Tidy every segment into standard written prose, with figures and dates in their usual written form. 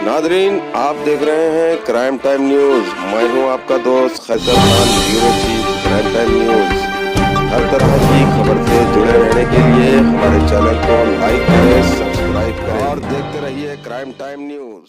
Nadreen, आप देख रहे हैं क्राइम टाइम न्यूज। मैं हूं आपका दोस्त Khaiser Khan, bureau chief crime time news. हर तरह की खबर से जुड़े रहने के लिए हमारे चैनल को लाइक करें, सब्सक्राइब करें और देखते रहिए क्राइम टाइम न्यूज।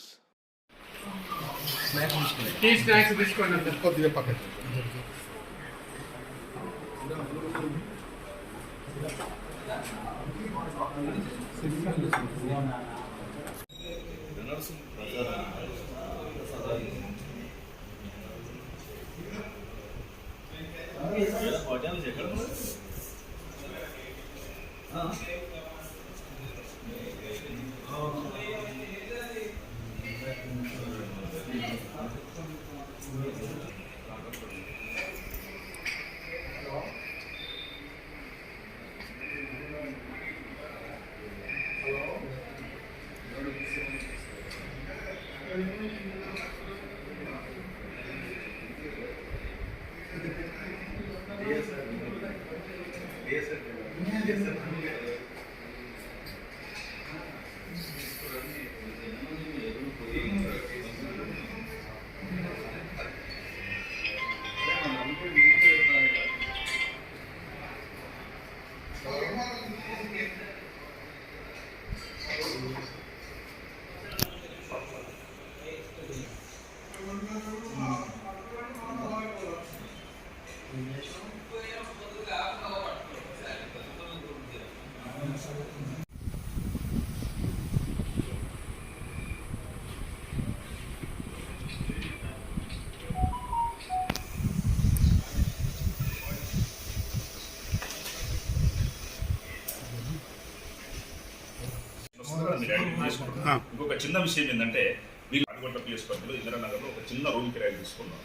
ఇంకొక చిన్న విషయం ఏంటంటే వీళ్ళు అటుగొట్ట పిఎస్ పరిధిలో ఇందిరానగర్లో ఒక చిన్న రూమ్ కిరాయి తీసుకున్నాం.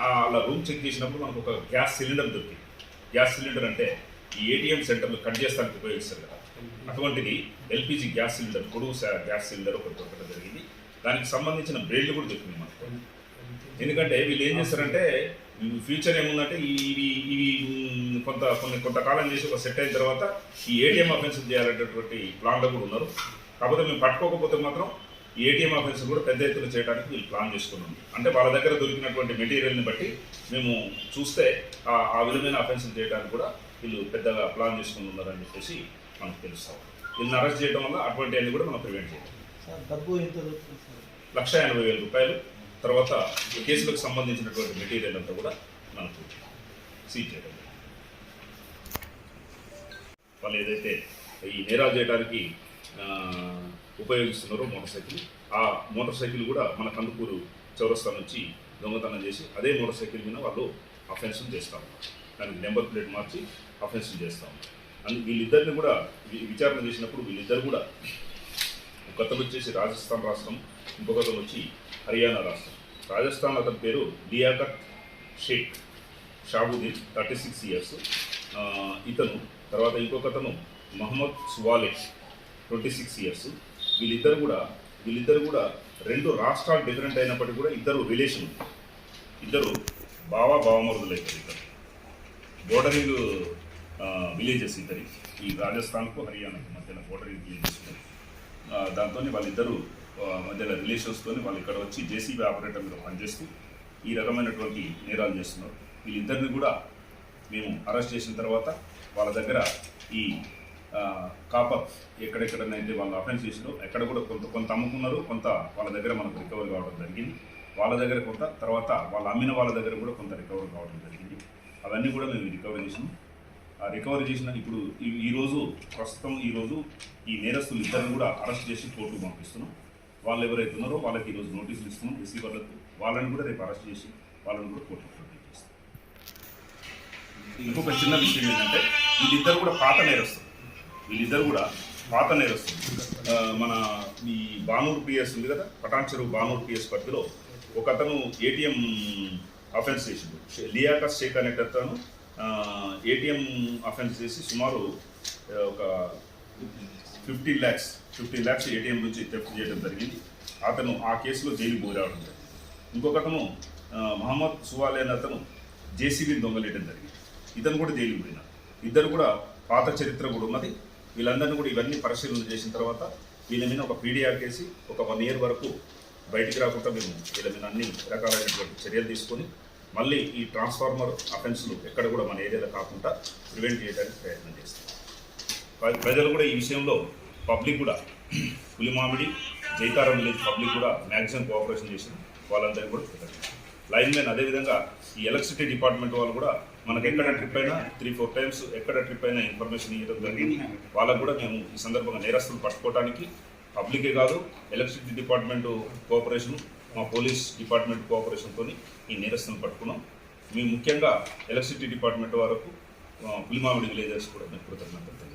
అలా రూమ్ చెక్ చేసినప్పుడు మనకు ఒక గ్యాస్ సిలిండర్ దొరికింది. గ్యాస్ సిలిండర్ అంటే ఈ ఏటీఎం సెంటర్లు కట్ చేస్తానికి ఉపయోగిస్తారు కదా, అటువంటిది ఎల్పిజి గ్యాస్ సిలిండర్, పొడుగు గ్యాస్ సిలిండర్ ఒకటి దొరకడం జరిగింది. దానికి సంబంధించిన బ్రేడ్లు కూడా దొరికింది మనకు. ఎందుకంటే వీళ్ళు ఏం చేస్తారంటే ఫ్యూచర్ ఏముందంటే ఇవి ఇవి కొంతకాలం చేసి ఒక సెట్ అయిన తర్వాత ఈ ఏటీఎం అఫెన్స్ చేయాలనేటటువంటి ప్లాన్లో కూడా ఉన్నారు. కాకపోతే మేము పట్టుకోకపోతే మాత్రం ఈ ఏటీఎం అఫెన్స్ కూడా పెద్ద ఎత్తున చేయడానికి వీళ్ళు ప్లాన్ చేసుకున్నాం. అంటే వాళ్ళ దగ్గర దొరికినటువంటి మెటీరియల్ని బట్టి మేము చూస్తే ఆ విధమైన అఫెన్స్ చేయడానికి కూడా వీళ్ళు పెద్దగా ప్లాన్ చేసుకుని ఉన్నారని చెప్పేసి మనకు తెలుస్తాం. వీళ్ళని అరెస్ట్ చేయడం వల్ల అటువంటి అన్ని కూడా మనం ప్రివెంట్ చేయాలి. ₹1,80,000 తర్వాత ఈ కేసులకు సంబంధించినటువంటి మెటీరియల్ అంతా కూడా మనకు సీజ్ చేయడం. వాళ్ళు ఏదైతే ఈ నేరాలు చేయడానికి ఉపయోగిస్తున్నారో ఆ మోటార్ సైకిల్ కూడా మన కందుకూరు చౌరస్తా నుంచి దొంగతనం చేసి అదే మోటార్ సైకిల్ మీద వాళ్ళు అఫెన్స్ చేస్తాము. దానికి నెంబర్ ప్లేట్ మార్చి అఫెన్స్ చేస్తాము. వీళ్ళిద్దరిని కూడా విచారణ చేసినప్పుడు వీళ్ళిద్దరు కూడా ఒకతను వచ్చేసి రాజస్థాన్ రాష్ట్రం, ఇంకొకతను వచ్చి హర్యానా రాష్ట్రం. రాజస్థాన్ అతని పేరు లియాకత్ షేక్ షాబుద్దీన్, 36 years ఇతను. తర్వాత ఇంకొకతను మహమ్మద్ సువాలే, 26 years. వీళ్ళిద్దరు కూడా రెండు రాష్ట్రాలు డిఫరెంట్ అయినప్పటికీ కూడా ఇద్దరు రిలేషన్, ఇద్దరు బావమరుదులు అవుతారు. ఇద్దరు బోర్డరింగ్ విలేజెస్ ఇద్దరి, ఈ రాజస్థాన్కు హర్యానాకు మధ్యన బోర్డరింగ్ విలేజెస్. దాంతో వాళ్ళిద్దరూ మధ్యలో రిలేషన్స్తో వాళ్ళు ఇక్కడ వచ్చి జేసీబీ ఆపరేటర్ మీద పనిచేస్తూ ఈ రకమైనటువంటి నేరాలు చేస్తున్నారు. వీళ్ళిద్దరిని కూడా మేము అరెస్ట్ చేసిన తర్వాత వాళ్ళ దగ్గర ఈ కాపర్ ఎక్కడెక్కడనైతే వాళ్ళు అఫెన్స్ చేసినారో ఎక్కడ కూడా కొంత అమ్ముకున్నారు, కొంత వాళ్ళ దగ్గర మనకు రికవరీ కావడం జరిగింది. వాళ్ళ దగ్గర కొంత, తర్వాత వాళ్ళు అమ్మిన వాళ్ళ దగ్గర కూడా కొంత రికవరీ కావడం జరిగింది. అవన్నీ కూడా మేము రికవరీ చేసినాం. రికవరీ చేసిన ఇప్పుడు ప్రస్తుతం ఈరోజు ఈ నేరస్తులు ఇద్దరిని కూడా అరెస్ట్ చేసి కోర్టుకు పంపిస్తున్నాం. వాళ్ళు ఎవరైతే ఉన్నారో వాళ్ళకి ఈరోజు నోటీసులు ఇస్తున్నాం రిసీవర్లకు. వాళ్ళని కూడా రేపు అరెస్ట్ చేసి వాళ్ళని కూడా కోర్టుకు ప్రొడ్యూస్ చేస్తాం. ఇంకొక చిన్న విషయం ఏంటంటే వీళ్ళిద్దరు కూడా పాత నేరస్తులు. మన ఈ బానూరు పిఎస్ ఉంది కదా, పటాన్ చెరువు బానూరు పిఎస్ పరిధిలో ఒక అతను ఏటీఎం అఫెన్స్ చేసిండు. లియాకత్ షేక్ అనే అతను ఏటీఎం అఫెన్స్ చేసి సుమారు ఒక 15 lakhs ఏటీఎం నుంచి థెఫ్ట్ చేయడం జరిగింది. అతను ఆ కేసులో జైలుకు పోరావడం జరిగింది. ఇంకొకతను మహమ్మద్ సువాలే అనే అతను జేసీబీని దొంగలేయడం జరిగింది. ఇతను కూడా జైలుకు పోయినారు. ఇద్దరు కూడా పాత చరిత్ర కూడా ఉన్నది. వీళ్ళందరినీ కూడా ఇవన్నీ పరిశీలన చేసిన తర్వాత వీళ్ళ మీద ఒక పీడీఆర్ కేసి ఒక 1 year వరకు బయటికి రాకుండా మేము వీళ్ళ మీద అన్ని రకాలైనటువంటి చర్యలు తీసుకొని మళ్ళీ ఈ ట్రాన్స్ఫార్మర్ అఫెన్స్లు ఎక్కడ కూడా మన ఏరియాలో కాకుండా ప్రివెంట్ చేయడానికి ప్రయత్నం చేస్తాం. ప్రజలు కూడా ఈ విషయంలో పబ్లిక్ కూడా పులిమామిడి జైతారం విలేజ్ పబ్లిక్ కూడా మ్యాక్సిమం కోఆపరేషన్ చేసి వాళ్ళందరికీ కూడా కృతజ్ఞతలు. లైన్మెన్ అదేవిధంగా ఈ ఎలక్ట్రిసిటీ డిపార్ట్మెంట్ వాళ్ళు కూడా మనకు ఎక్కడ ట్రిప్ అయినా 3-4 times ఎక్కడ ట్రిప్ అయినా ఇన్ఫర్మేషన్ ఇవ్వడం జరిగింది. వాళ్ళకు కూడా మేము ఈ సందర్భంగా నేరస్తులు పట్టుకోవడానికి పబ్లికే కాదు ఎలక్ట్రిసిటీ డిపార్ట్మెంట్ కోఆపరేషన్ మా పోలీస్ డిపార్ట్మెంట్ కోఆపరేషన్తో ఈ నేరస్తులను పట్టుకున్నాం. మేము ముఖ్యంగా ఎలక్ట్రిసిటీ డిపార్ట్మెంట్ వరకు పులిమామిడి విలేజర్స్ కూడా మేము కృతజ్ఞతలు.